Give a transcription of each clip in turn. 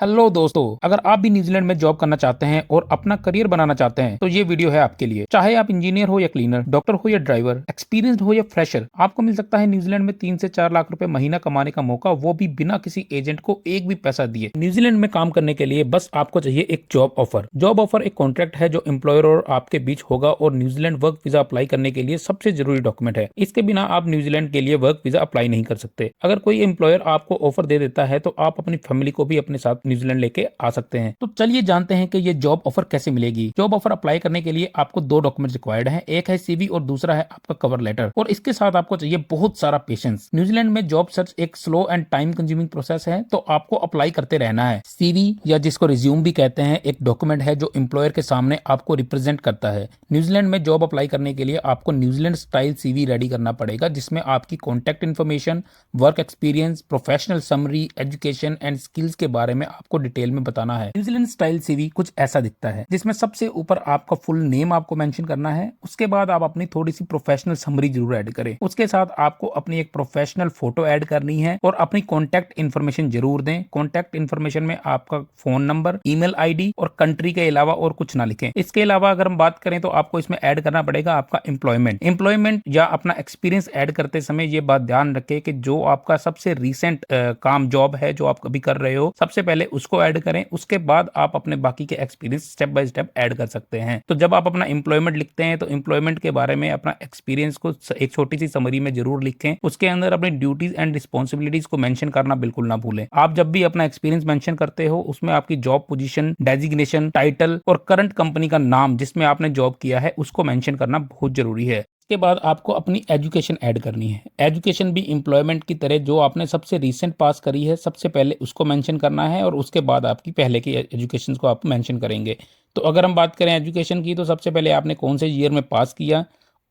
Hello दोस्तों, अगर आप भी न्यूजीलैंड में जॉब करना चाहते हैं और अपना करियर बनाना चाहते हैं तो ये वीडियो है आपके लिए। चाहे आप इंजीनियर हो या क्लीनर, डॉक्टर हो या ड्राइवर, एक्सपीरियंस्ड हो या फ्रेशर, आपको मिल सकता है न्यूजीलैंड में 3 से 4 लाख रुपए महीना कमाने का मौका, वो भी बिना किसी एजेंट को एक भी पैसा दिए। न्यूजीलैंड में काम करने के लिए बस आपको चाहिए एक जॉब ऑफर। जॉब ऑफर एक कॉन्ट्रैक्ट है जो एम्प्लॉयर और आपके बीच होगा और न्यूजीलैंड वर्क वीजा अप्लाई करने के लिए सबसे जरूरी डॉक्यूमेंट है। इसके बिना आप न्यूजीलैंड के लिए वर्क वीजा अप्लाई नहीं कर सकते। अगर कोई एम्प्लॉयर आपको ऑफर दे देता है तो आप अपनी फैमिली को भी अपने साथ न्यूजीलैंड लेके आ सकते हैं। तो चलिए जानते हैं कि ये जॉब ऑफर कैसे मिलेगी। जॉब ऑफर अप्लाई करने के लिए आपको 2 डॉक्यूमेंट रिक्वायर्ड हैं, एक है सीवी और दूसरा है आपका कवर लेटर, और इसके साथ आपको चाहिए बहुत सारा पेशेंस। न्यूजीलैंड में जॉब सर्च एक slow and time consuming process है, तो आपको अप्लाई करते रहना है। सीवी या जिसको रिज्यूम भी कहते हैं, एक डॉक्यूमेंट है जो एम्प्लॉयर के सामने आपको रिप्रेजेंट करता है। न्यूजीलैंड में जॉब अप्लाई करने के लिए आपको न्यूजीलैंड स्टाइल सीवी रेडी करना पड़ेगा, जिसमें आपकी contact information, work experience, professional summary, education and skills के बारे में आपको डिटेल में बताना है। न्यूजीलैंड स्टाइल सीवी कुछ ऐसा दिखता है, जिसमें सबसे ऊपर आपका फुल नेम आपको मेंशन करना है। उसके बाद आप अपनी थोड़ी सी प्रोफेशनल समरी जरूर ऐड करें। उसके साथ आपको अपनी एक प्रोफेशनल फोटो ऐड करनी है और अपनी कॉन्टैक्ट इन्फॉर्मेशन जरूर दें। कॉन्टैक्ट इन्फॉर्मेशन में आपका फोन नंबर, ईमेल आईडी और कंट्री के अलावा और कुछ ना लिखें। इसके अलावा अगर हम बात करें तो आपको इसमें ऐड करना पड़ेगा आपका एम्प्लॉयमेंट या अपना एक्सपीरियंस ऐड करते समय ये बात ध्यान रखें कि जो आपका सबसे रिसेंट काम जॉब है जो आप कभी कर रहे हो, सबसे पहले उसको ऐड करें। उसके बाद आप अपने बाकी के experience step by step add कर सकते हैं। तो जब आप अपना एम्प्लॉयमेंट लिखते हैं तो एम्प्लॉयमेंट के बारे में अपना एक्सपीरियंस को एक छोटी सी समरी में जरूर लिखें। उसके अंदर अपनी ड्यूटीज एंड रिस्पॉन्सिबिलिटीज को मेंशन करना बिल्कुल ना भूलें। आप जब भी अपना एक्सपीरियंस मेंशन करते हो उसमें आपकी जॉब पोजीशन, डेजिग्नेशन, टाइटल और करंट कंपनी का नाम जिसमें आपने जॉब किया है उसको मेंशन करना बहुत जरूरी है। के बाद आपको अपनी एजुकेशन ऐड करनी है। एजुकेशन भी एम्प्लॉयमेंट की तरह जो आपने सबसे रीसेंट पास करी है सबसे पहले उसको मेंशन करना है और उसके बाद आपकी पहले की एजुकेशन को आप मेंशन करेंगे। तो अगर हम बात करें एजुकेशन की तो सबसे पहले आपने कौन से ईयर में पास किया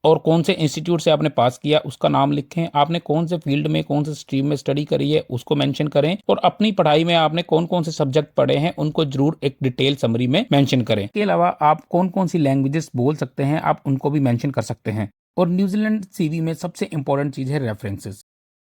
और कौन से इंस्टीट्यूट से आपने पास किया उसका नाम लिखें। आपने कौन से फील्ड में, कौन से स्ट्रीम में स्टडी करी है उसको मेंशन करें और अपनी पढ़ाई में आपने कौन कौन से सब्जेक्ट पढ़े हैं उनको जरूर एक डिटेल समरी में मेंशन करें। इसके अलावा आप कौन कौन सी लैंग्वेजेस बोल सकते हैं आप उनको भी मेंशन कर सकते हैं। और न्यूजीलैंड सीवी में सबसे इंपॉर्टेंट चीज है रेफरेंसेस।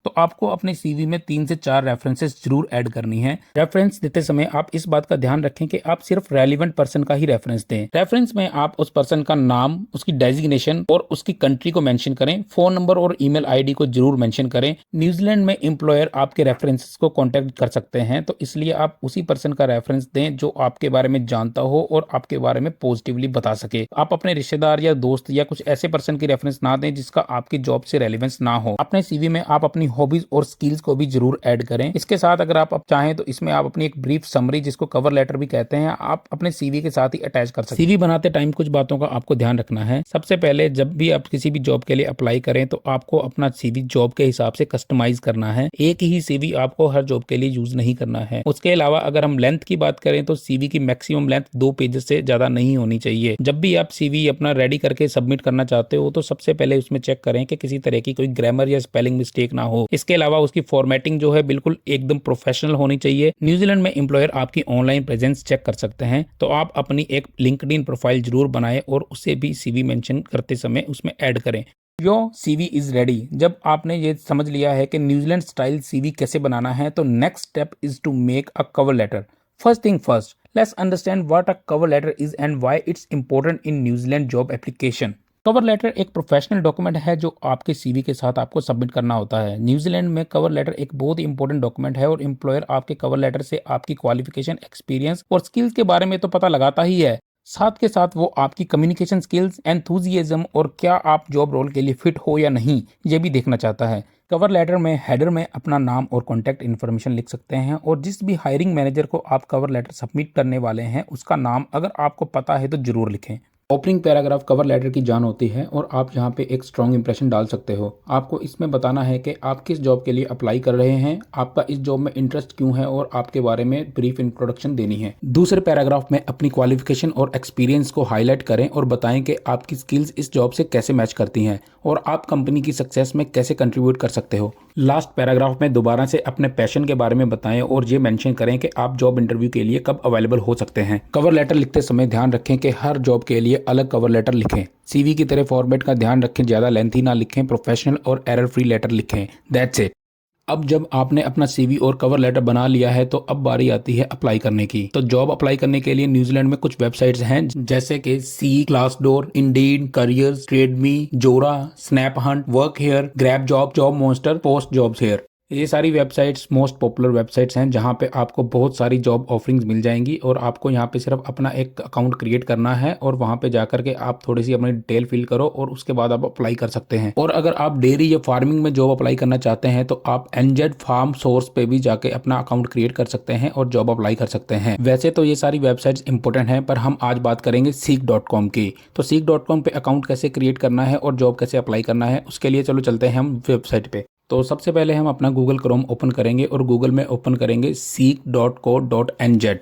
तो आपको अपने सीवी में 3 से 4 रेफरेंसेस जरूर ऐड करनी है। रेफरेंस देते समय आप इस बात का ध्यान रखें कि आप सिर्फ रेलिवेंट पर्सन का ही रेफरेंस दें। रेफरेंस में आप उस पर्सन का नाम, उसकी डेजिग्नेशन और उसकी कंट्री को मेंशन करें। फोन नंबर और ईमेल आईडी को जरूर मेंशन करें। न्यूजीलैंड में एम्प्लॉयर आपके रेफरेंसेस को कॉन्टेक्ट कर सकते हैं, तो इसलिए आप उसी पर्सन का रेफरेंस दें जो आपके बारे में जानता हो और आपके बारे में पॉजिटिवली बता सके। आप अपने रिश्तेदार या दोस्त या कुछ ऐसे पर्सन की रेफरेंस ना दें जिसका आपकी जॉब से रेलिवेंस ना हो। अपने सीवी में आप अपनी हॉबीज और स्किल्स को भी जरूर ऐड करें। इसके साथ अगर आप चाहें तो इसमें आप अपनी एक ब्रीफ समरी, जिसको कवर लेटर भी कहते हैं, आप अपने सीवी के साथ ही अटैच कर सकते हैं। सीवी बनाते टाइम कुछ बातों का आपको ध्यान रखना है। सबसे पहले जब भी आप किसी भी जॉब के लिए अप्लाई करें तो आपको अपना सीवी जॉब के हिसाब से कस्टमाइज करना है। एक ही सीवी आपको हर जॉब के लिए यूज नहीं करना है। उसके अलावा अगर हम लेंथ की बात करें तो सीवी की मैक्सिमम लेंथ 2 पेजेस से ज्यादा नहीं होनी चाहिए। जब भी आप सीवी अपना रेडी करके सबमिट करना चाहते हो तो सबसे पहले उसमें चेक करें कि किसी तरह की कोई ग्रामर या स्पेलिंग मिस्टेक ना हो। इसके अलावा उसकी फॉर्मेटिंग जो है बिल्कुल एकदम प्रोफेशनल होनी चाहिए। न्यूजीलैंड में एम्प्लॉयर आपकी ऑनलाइन प्रेजेंस चेक कर सकते हैं, तो आप अपनी एक लिंक्डइन प्रोफाइल जरूर बनाएं और उसे भी सीवी मेंशन करते समय उसमें ऐड करें। Your CV is ready. जब आपने ये समझ लिया है कि न्यूजीलैंड स्टाइल सीवी कैसे बनाना है तो next step is to make a cover letter. First thing first, let's understand what a cover letter is and why it's important in New Zealand job application. Cover letter एक professional document है जो आपके CV के साथ आपको submit करना होता है। न्यूजीलैंड में कवर लेटर एक बहुत ही इंपॉर्टेंट डॉक्यूमेंट है और एम्प्लॉयर आपके कवर लेटर से आपकी क्वालिफिकेशन, एक्सपीरियंस और स्किल्स के बारे में तो पता लगाता ही है, साथ के साथ वो आपकी कम्युनिकेशन स्किल्स, एंथुजियाज्म और क्या आप जॉब रोल के लिए फिट हो या नहीं ये भी देखना चाहता है। कवर लेटर में हेडर में अपना नाम और कॉन्टैक्ट इन्फॉर्मेशन लिख सकते हैं और जिस भी हायरिंग मैनेजर को आप कवर लेटर सबमिट करने वाले हैं उसका नाम अगर आपको पता है तो जरूर लिखें। ओपनिंग पैराग्राफ कवर लेटर की जान होती है और आप यहाँ पे एक स्ट्रॉन्ग इंप्रेशन डाल सकते हो। आपको इसमें बताना है कि आप किस जॉब के लिए अप्लाई कर रहे हैं, आपका इस जॉब में इंटरेस्ट क्यों है और आपके बारे में ब्रीफ इंट्रोडक्शन देनी है। दूसरे पैराग्राफ में अपनी क्वालिफिकेशन और एक्सपीरियंस को हाईलाइट करें और बताएं कि आपकी स्किल्स इस जॉब से कैसे मैच करती हैं और आप कंपनी की सक्सेस में कैसे कंट्रीब्यूट कर सकते हो। लास्ट पैराग्राफ में दोबारा से अपने पैशन के बारे में बताएं और ये मेंशन करें कि आप जॉब इंटरव्यू के लिए कब अवेलेबल हो सकते हैं। कवर लेटर लिखते समय ध्यान रखें कि हर जॉब के लिए अलग कवर लेटर लिखें। सीवी की तरह फॉर्मेट का ध्यान रखें, ज्यादा लेंथी ना लिखें, प्रोफेशनल और एरर फ्री लेटर लिखें। That's it. अब जब आपने अपना सीवी और कवर लेटर बना लिया है तो अब बारी आती है अप्लाई करने की। तो जॉब अप्लाई करने के लिए न्यूजीलैंड में कुछ वेबसाइट्स हैं जैसे कि सी, Glassdoor, Indeed, careers, TradeMe, Jora, snap hunt, work here, grab job, job monster, post jobs here. ये सारी वेबसाइट्स मोस्ट पॉपुलर वेबसाइट्स हैं जहां पे आपको बहुत सारी जॉब ऑफरिंग्स मिल जाएंगी और आपको यहाँ पे सिर्फ अपना एक अकाउंट क्रिएट करना है और वहां पे जाकर के आप थोड़ी सी अपनी डिटेल फिल करो और उसके बाद आप अप्लाई कर सकते हैं। और अगर आप डेयरी या फार्मिंग में जॉब अप्लाई करना चाहते हैं तो आप एनजेड फार्म सोर्स पे भी जाके अपना अकाउंट क्रिएट कर सकते हैं और जॉब अप्लाई कर सकते हैं। वैसे तो ये सारी वेबसाइट्स इंपॉर्टेंट हैं पर हम आज बात करेंगे seek.com की। तो seek.com पे अकाउंट कैसे क्रिएट करना है और जॉब कैसे अप्लाई करना है उसके लिए चलो चलते हैं हम वेबसाइट पे। तो सबसे पहले हम अपना गूगल क्रोम ओपन करेंगे और गूगल में ओपन करेंगे seek.co.nz।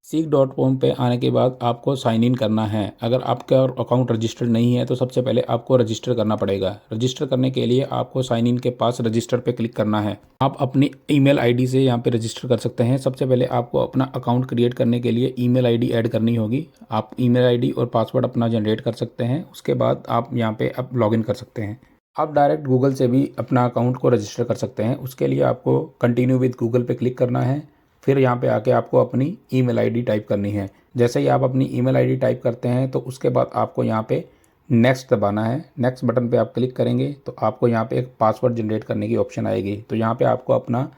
seek.com पे आने के बाद आपको साइन इन करना है। अगर आपका अकाउंट रजिस्टर्ड नहीं है तो सबसे पहले आपको रजिस्टर करना पड़ेगा। रजिस्टर करने के लिए आपको साइन इन के पास रजिस्टर पे क्लिक करना है। आप अपनी ईमेल आईडी से यहाँ पे रजिस्टर कर सकते हैं। सबसे पहले आपको अपना अकाउंट क्रिएट करने के लिए ईमेल आईडी ऐड करनी होगी। आप ईमेल आईडी और पासवर्ड अपना जनरेट कर सकते हैं। उसके बाद आप यहाँ पे अब लॉगिन कर सकते हैं। आप डायरेक्ट गूगल से भी अपना अकाउंट को रजिस्टर कर सकते हैं। उसके लिए आपको कंटिन्यू विद गूगल पे क्लिक करना है। फिर यहाँ पे आके आपको अपनी ईमेल आईडी टाइप करनी है। जैसे ही आप अपनी ईमेल आईडी टाइप करते हैं तो उसके बाद आपको यहाँ पे नेक्स्ट दबाना है। नेक्स्ट बटन पे आप क्लिक करेंगे तो आपको यहाँ पे एक पासवर्ड जनरेट करने की ऑप्शन आएगी। तो यहाँ पे आपको अपना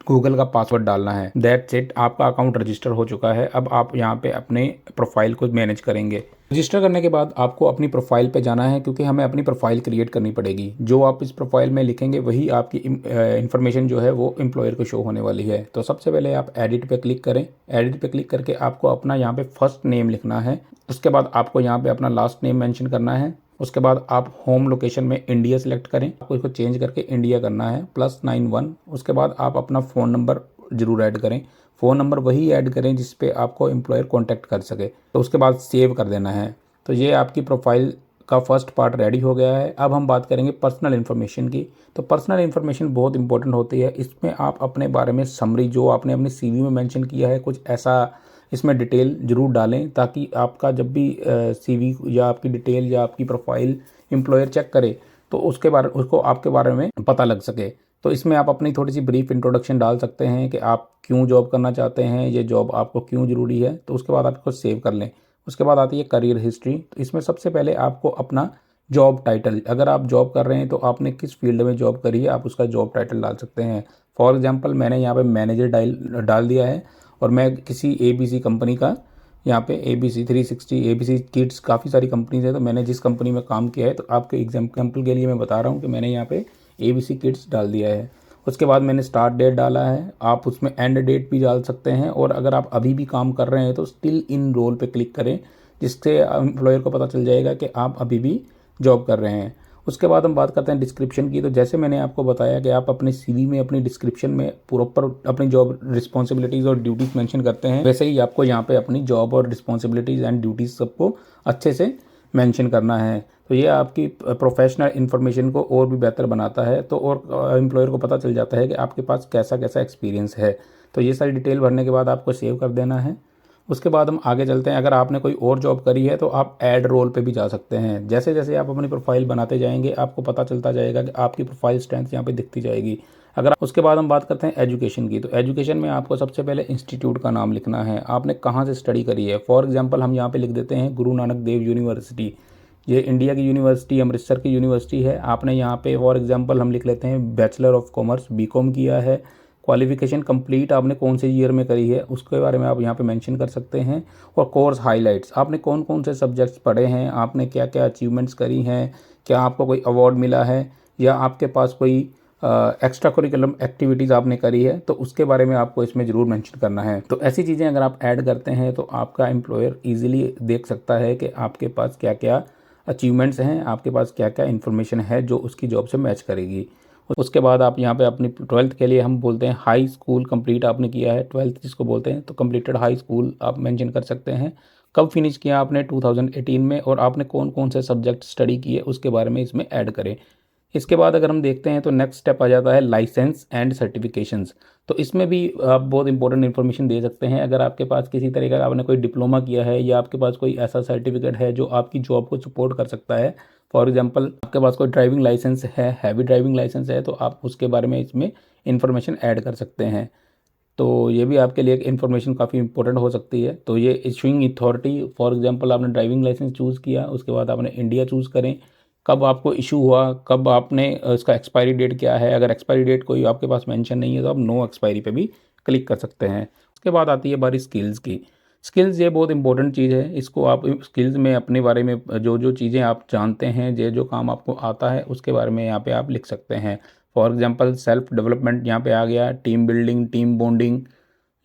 गूगल का पासवर्ड डालना है। दैट्स इट, आपका अकाउंट रजिस्टर हो चुका है। अब आप यहाँ पे अपने प्रोफाइल को मैनेज करेंगे। रजिस्टर करने के बाद आपको अपनी प्रोफाइल पे जाना है क्योंकि हमें अपनी प्रोफाइल क्रिएट करनी पड़ेगी। जो आप इस प्रोफाइल में लिखेंगे वही आपकी इन्फॉर्मेशन जो है वो एम्प्लॉयर को शो होने वाली है। तो सबसे पहले आप एडिट पे क्लिक करें। एडिट पे क्लिक करके आपको अपना यहाँ पे फर्स्ट नेम लिखना है। उसके बाद आपको यहाँ पे अपना लास्ट नेम मेंशन करना है। उसके बाद आप होम लोकेशन में इंडिया सेलेक्ट करें। आपको इसको चेंज करके इंडिया करना है +91। उसके बाद आप अपना फ़ोन नंबर जरूर ऐड करें। फ़ोन नंबर वही ऐड करें जिस पे आपको एम्प्लॉयर कांटेक्ट कर सके। तो उसके बाद सेव कर देना है। तो ये आपकी प्रोफाइल का फर्स्ट पार्ट रेडी हो गया है। अब हम बात करेंगे पर्सनल इन्फॉर्मेशन की। तो पर्सनल इन्फॉर्मेशन बहुत इंपॉर्टेंट होती है। इसमें आप अपने बारे में समरी जो आपने अपनी सीवी में मेंशन किया है कुछ ऐसा इसमें डिटेल जरूर डालें ताकि आपका जब भी सीवी या आपकी डिटेल या आपकी प्रोफाइल एम्प्लॉयर चेक करे तो उसको आपके बारे में पता लग सके। तो इसमें आप अपनी थोड़ी सी ब्रीफ इंट्रोडक्शन डाल सकते हैं कि आप क्यों जॉब करना चाहते हैं, ये जॉब आपको क्यों ज़रूरी है। तो उसके बाद आप इसको सेव कर लें। उसके बाद आती है करियर हिस्ट्री। तो इसमें सबसे पहले आपको अपना जॉब टाइटल, अगर आप जॉब कर रहे हैं तो आपने किस फील्ड में जॉब करी है आप उसका जॉब टाइटल डाल सकते हैं। फॉर एग्जांपल मैंने यहाँ पे मैनेजर डाल दिया है और मैं किसी ABC कंपनी का यहाँ पे ABC 360 ABC किड्स काफ़ी सारी कंपनीज है तो मैंने जिस कंपनी में काम किया है तो आपके एग्जाम्पल के लिए मैं बता रहा हूँ कि मैंने यहाँ पे ABC किड्स डाल दिया है। उसके बाद मैंने स्टार्ट डेट डाला है। आप उसमें एंड डेट भी डाल सकते हैं और अगर आप अभी भी काम कर रहे हैं तो स्टिल इन रोल पे क्लिक करें जिससे एम्प्लॉयर को पता चल जाएगा कि आप अभी भी जॉब कर रहे हैं। उसके बाद हम बात करते हैं डिस्क्रिप्शन की। तो जैसे मैंने आपको बताया कि आप अपने सीवी में अपनी डिस्क्रिप्शन में प्रॉपर अपनी जॉब रिस्पॉन्सिबिलिटीज़ और ड्यूटीज़ मेंशन करते हैं, वैसे ही आपको यहाँ पे अपनी जॉब और रिस्पॉन्सिबिलिटीज़ एंड ड्यूटीज़ सबको अच्छे से मेंशन करना है। तो ये आपकी प्रोफेशनल इन्फॉर्मेशन को और भी बेहतर बनाता है तो और एम्प्लॉयर को पता चल जाता है कि आपके पास कैसा कैसा एक्सपीरियंस है। तो ये सारी डिटेल भरने के बाद आपको सेव कर देना है। उसके बाद हम आगे चलते हैं। अगर आपने कोई और जॉब करी है तो आप ऐड रोल पे भी जा सकते हैं। जैसे जैसे आप अपनी प्रोफाइल बनाते जाएंगे आपको पता चलता जाएगा कि आपकी प्रोफाइल स्ट्रेंथ यहाँ पे दिखती जाएगी। अगर उसके बाद हम बात करते हैं एजुकेशन की। तो एजुकेशन में आपको सबसे पहले इंस्टीट्यूट का नाम लिखना है, आपने कहाँ से स्टडी करी है। फॉर एग्जाम्पल हम यहाँ पे लिख देते हैं गुरु नानक देव यूनिवर्सिटी। ये इंडिया की यूनिवर्सिटी, अमृतसर की यूनिवर्सिटी है। आपने यहाँ पे फॉर एग्जांपल हम लिख लेते हैं बैचलर ऑफ कॉमर्स BCom किया है। क्वालिफिकेशन कंप्लीट आपने कौन से ईयर में करी है उसके बारे में आप यहाँ पे मेंशन कर सकते हैं। और कोर्स हाइलाइट्स, आपने कौन कौन से सब्जेक्ट्स पढ़े हैं, आपने क्या क्या अचीवमेंट्स करी हैं, क्या आपको कोई अवार्ड मिला है या आपके पास कोई एक्स्ट्रा करिकुलम एक्टिविटीज़ आपने करी है तो उसके बारे में आपको इसमें ज़रूर मेंशन करना है। तो ऐसी चीज़ें अगर आप ऐड करते हैं तो आपका एम्प्लॉयर ईजिली देख सकता है कि आपके पास क्या क्या अचीवमेंट्स हैं, आपके पास क्या क्या इन्फॉर्मेशन है जो उसकी जॉब से मैच करेगी। उसके बाद आप यहाँ पे अपनी 12th के लिए हम बोलते हैं हाई स्कूल कंप्लीट आपने किया है, 12th जिसको बोलते हैं, तो कंप्लीटेड हाई स्कूल आप मेंशन कर सकते हैं। कब फिनिश किया आपने 2018 में और आपने कौन कौन से सब्जेक्ट स्टडी किए उसके बारे में इसमें ऐड करें। इसके बाद अगर हम देखते हैं तो नेक्स्ट स्टेप आ जाता है लाइसेंस एंड सर्टिफिकेशंस। तो इसमें भी आप बहुत इंपॉर्टेंट इन्फॉर्मेशन दे सकते हैं। अगर आपके पास किसी तरह का आपने कोई डिप्लोमा किया है या आपके पास कोई ऐसा सर्टिफिकेट है जो आपकी जॉब को सपोर्ट कर सकता है। फॉर एग्जांपल आपके पास कोई ड्राइविंग लाइसेंस है, हैवी ड्राइविंग लाइसेंस है, तो आप उसके बारे में इसमें इन्फॉर्मेशन ऐड कर सकते हैं। तो ये भी आपके लिए एक इन्फॉर्मेशन काफ़ी इंपॉर्टेंट हो सकती है। तो ये इशूइंग अथॉरिटी, फॉर एग्जांपल आपने ड्राइविंग लाइसेंस चूज़ किया, उसके बाद आपने इंडिया चूज़ करें, कब आपको इशू हुआ, कब आपने उसका एक्सपायरी डेट क्या है। अगर एक्सपायरी डेट कोई आपके पास मेंशन नहीं है तो आप नो एक्सपायरी पे भी क्लिक कर सकते हैं। उसके बाद आती है बारी स्किल्स की। स्किल्स ये बहुत इंपॉर्टेंट चीज़ है। इसको आप स्किल्स में अपने बारे में जो जो चीज़ें आप जानते हैं, जो जो काम आपको आता है, उसके बारे में यहाँ पे आप लिख सकते हैं। फॉर एग्जांपल सेल्फ डेवलपमेंट यहाँ पे आ गया, टीम बिल्डिंग, टीम बॉन्डिंग,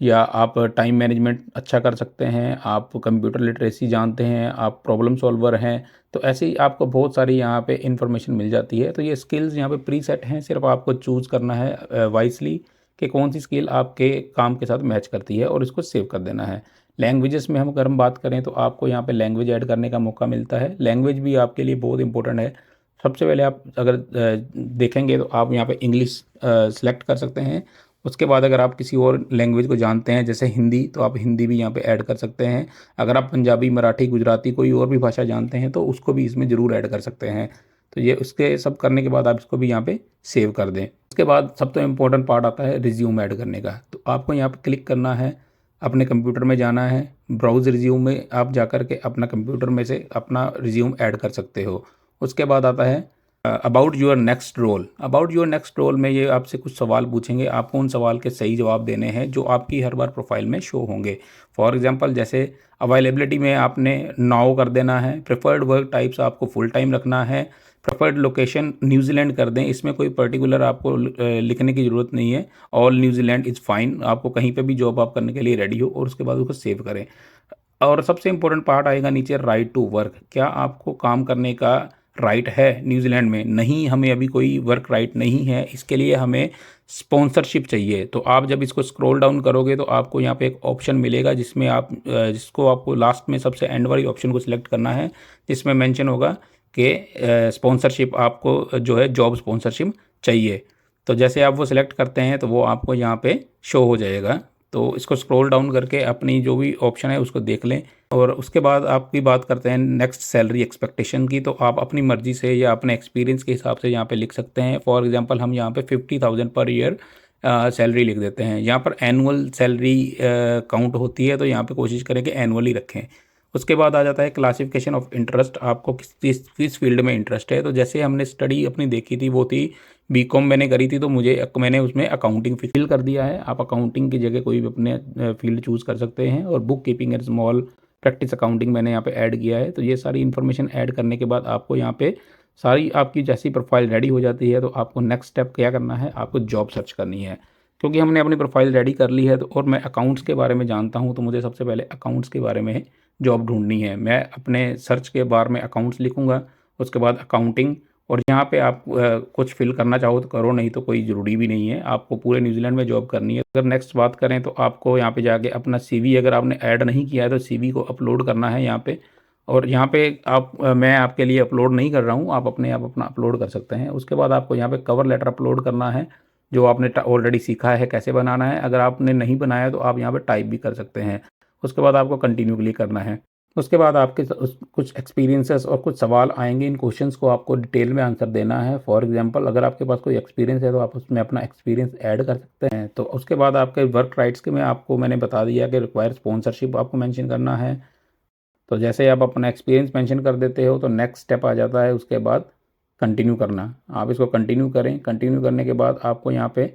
या आप टाइम मैनेजमेंट अच्छा कर सकते हैं, आप कंप्यूटर लिटरेसी जानते हैं, आप प्रॉब्लम सॉल्वर हैं। तो ऐसे ही आपको बहुत सारी यहाँ पे इन्फॉर्मेशन मिल जाती है। तो ये स्किल्स यहाँ पे प्री सेट हैं, सिर्फ आपको चूज़ करना है वाइसली कि कौन सी स्किल आपके काम के साथ मैच करती है और इसको सेव कर देना है। लैंग्वेजेस में हम अगर हम बात करें तो आपको यहाँ पे लैंग्वेज ऐड करने का मौका मिलता है। लैंग्वेज भी आपके लिए बहुत इंपॉर्टेंट है। सबसे पहले आप अगर देखेंगे तो आप यहाँ पे इंग्लिश सेलेक्ट कर सकते हैं। उसके बाद अगर आप किसी और लैंग्वेज को जानते हैं जैसे हिंदी, तो आप हिंदी भी यहाँ पे ऐड कर सकते हैं। अगर आप पंजाबी, मराठी, गुजराती कोई और भी भाषा जानते हैं तो उसको भी इसमें ज़रूर ऐड कर सकते हैं। तो ये उसके सब करने के बाद आप इसको भी यहाँ पे सेव कर दें। उसके बाद सबसे इम्पोर्टेंट पार्ट आता है रिज्यूम ऐड करने का। तो आपको यहाँ पे क्लिक करना है, अपने कंप्यूटर में जाना है, ब्राउज रिज्यूम में आप जा कर के अपना कंप्यूटर में से अपना रिज्यूम ऐड कर सकते हो। उसके बाद आता है about your next role. About your next role में ये आपसे कुछ सवाल पूछेंगे, आपको उन सवाल के सही जवाब देने हैं जो आपकी हर बार प्रोफाइल में शो होंगे। फॉर एग्जांपल जैसे अवेलेबिलिटी में आपने नाउ कर देना है, प्रेफर्ड वर्क टाइप्स आपको फुल टाइम रखना है, प्रेफर्ड लोकेशन न्यूजीलैंड कर दें। इसमें कोई पर्टिकुलर आपको लिखने की ज़रूरत नहीं है, ऑल न्यूजीलैंड इज़ फाइन, आपको कहीं पर भी जॉब आप करने के लिए रेडी हो। और उसके बाद उसको सेव करें। और सबसे इंपॉर्टेंट पार्ट आएगा नीचे, राइट टू वर्क। क्या आपको काम करने का राइट है न्यूजीलैंड में? नहीं, हमें अभी कोई वर्क राइट नहीं है, इसके लिए हमें स्पॉन्सरशिप चाहिए। तो आप जब इसको स्क्रॉल डाउन करोगे तो आपको यहाँ पे एक ऑप्शन मिलेगा जिसमें आप जिसको आपको लास्ट में सबसे एंड वाली ऑप्शन को सिलेक्ट करना है, जिसमें मेंशन होगा कि स्पॉन्सरशिप आपको जो है जॉब स्पॉन्सरशिप चाहिए। तो जैसे आप वो सिलेक्ट करते हैं तो वो आपको यहाँ पे शो हो जाएगा। तो इसको स्क्रॉल डाउन करके अपनी जो भी ऑप्शन है उसको देख लें। और उसके बाद आपकी बात करते हैं नेक्स्ट सैलरी एक्सपेक्टेशन की। तो आप अपनी मर्जी से या अपने एक्सपीरियंस के हिसाब से यहाँ पे लिख सकते हैं। फॉर एग्जांपल हम यहाँ पे 50,000 पर ईयर सैलरी लिख देते हैं। यहाँ पर एनुअल सैलरी काउंट होती है, तो यहाँ पे कोशिश करें कि एनुअली रखें। उसके बाद आ जाता है क्लासिफिकेशन ऑफ इंटरेस्ट, आपको किस फील्ड में इंटरेस्ट है। तो जैसे हमने स्टडी अपनी देखी थी वो थी बीकॉम मैंने करी थी, तो मैंने उसमें अकाउंटिंग फिल कर दिया है। आप अकाउंटिंग की जगह कोई भी अपने फील्ड चूज़ कर सकते हैं। और book keeping and small practice accounting मैंने यहाँ पे ऐड किया है। तो ये सारी इन्फॉर्मेशन ऐड करने के बाद आपको यहाँ पे सारी आपकी जैसी प्रोफाइल रेडी हो जाती है तो आपको नेक्स्ट स्टेप क्या करना है, आपको जॉब सर्च करनी है। क्योंकि हमने अपनी प्रोफाइल रेडी कर ली है तो और मैं अकाउंट्स के बारे में जानता हूँ, तो मुझे सबसे पहले अकाउंट्स के बारे में जॉब ढूंढनी है। मैं अपने सर्च के बार में अकाउंट्स लिखूंगा, उसके बाद अकाउंटिंग। और यहाँ पे आप कुछ फिल करना चाहो तो करो, नहीं तो कोई ज़रूरी भी नहीं है। आपको पूरे न्यूजीलैंड में जॉब करनी है। अगर नेक्स्ट बात करें तो आपको यहाँ पे जाके अपना सीवी, अगर आपने ऐड नहीं किया है तो सीवी को अपलोड करना है यहाँ पे। और यहाँ पे मैं आपके लिए अपलोड नहीं कर रहा हूँ, आप अपने आप अपना अपलोड कर सकते हैं। उसके बाद आपको यहाँ पे कवर लेटर अपलोड करना है, जो आपने ऑलरेडी सीखा है कैसे बनाना है। अगर आपने नहीं बनाया तो आप यहाँ पे टाइप भी कर सकते हैं। उसके बाद आपको कंटिन्यू क्लिक करना है। उसके बाद आपके कुछ एक्सपीरियंसेस और कुछ सवाल आएंगे, इन क्वेश्चंस को आपको डिटेल में आंसर देना है। फॉर एग्जांपल अगर आपके पास कोई एक्सपीरियंस है तो आप उसमें अपना एक्सपीरियंस ऐड कर सकते हैं। तो उसके बाद आपके वर्क राइट्स के में आपको मैंने बता दिया कि रिक्वायर स्पॉन्सरशिप आपको मेंशन करना है। तो जैसे आप अपना एक्सपीरियंस मेंशन कर देते हो तो नेक्स्ट स्टेप आ जाता है उसके बाद कंटिन्यू करना। आप इसको कंटिन्यू करें। कंटिन्यू करने के बाद आपको यहाँ पे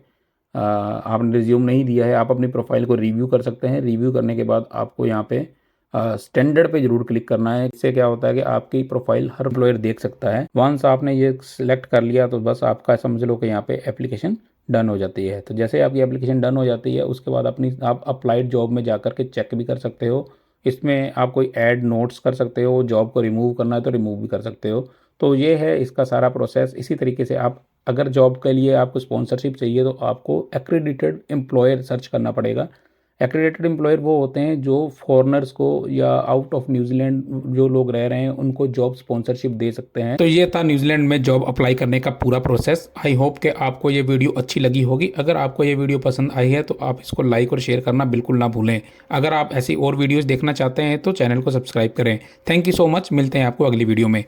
आपने रिज्यूम नहीं दिया है, आप अपनी प्रोफाइल को रिव्यू कर सकते हैं। रिव्यू करने के बाद आपको यहाँ पे स्टैंडर्ड पे जरूर क्लिक करना है। इससे क्या होता है कि आपकी प्रोफाइल हर एम्प्लॉयर देख सकता है। वंस आपने ये सिलेक्ट कर लिया तो बस आपका समझ लो कि यहाँ पे एप्लीकेशन डन हो जाती है। तो जैसे आपकी एप्लीकेशन डन हो जाती है उसके बाद आप अप्लाइड जॉब में जाकर के चेक भी कर सकते हो। इसमें आप कोई ऐड नोट्स कर सकते हो, जॉब को रिमूव करना है तो रिमूव भी कर सकते हो। तो ये है इसका सारा प्रोसेस। इसी तरीके से आप अगर जॉब के लिए आपको स्पॉन्सरशिप चाहिए तो आपको एक्रेडिटेड एम्प्लॉयर सर्च करना पड़ेगा। एक्रेडिटेड एम्प्लॉयर वो होते हैं जो फॉरेनर्स को या आउट ऑफ न्यूजीलैंड जो लोग रह रहे हैं उनको जॉब स्पॉन्सरशिप दे सकते हैं। तो ये था न्यूजीलैंड में जॉब अप्लाई करने का पूरा प्रोसेस। आई होप कि आपको ये वीडियो अच्छी लगी होगी। अगर आपको ये वीडियो पसंद आई है तो आप इसको लाइक और शेयर करना बिल्कुल ना भूलें। अगर आप ऐसी और वीडियोज़ देखना चाहते हैं तो चैनल को सब्सक्राइब करें। थैंक यू सो मच, मिलते हैं आपको अगली वीडियो में।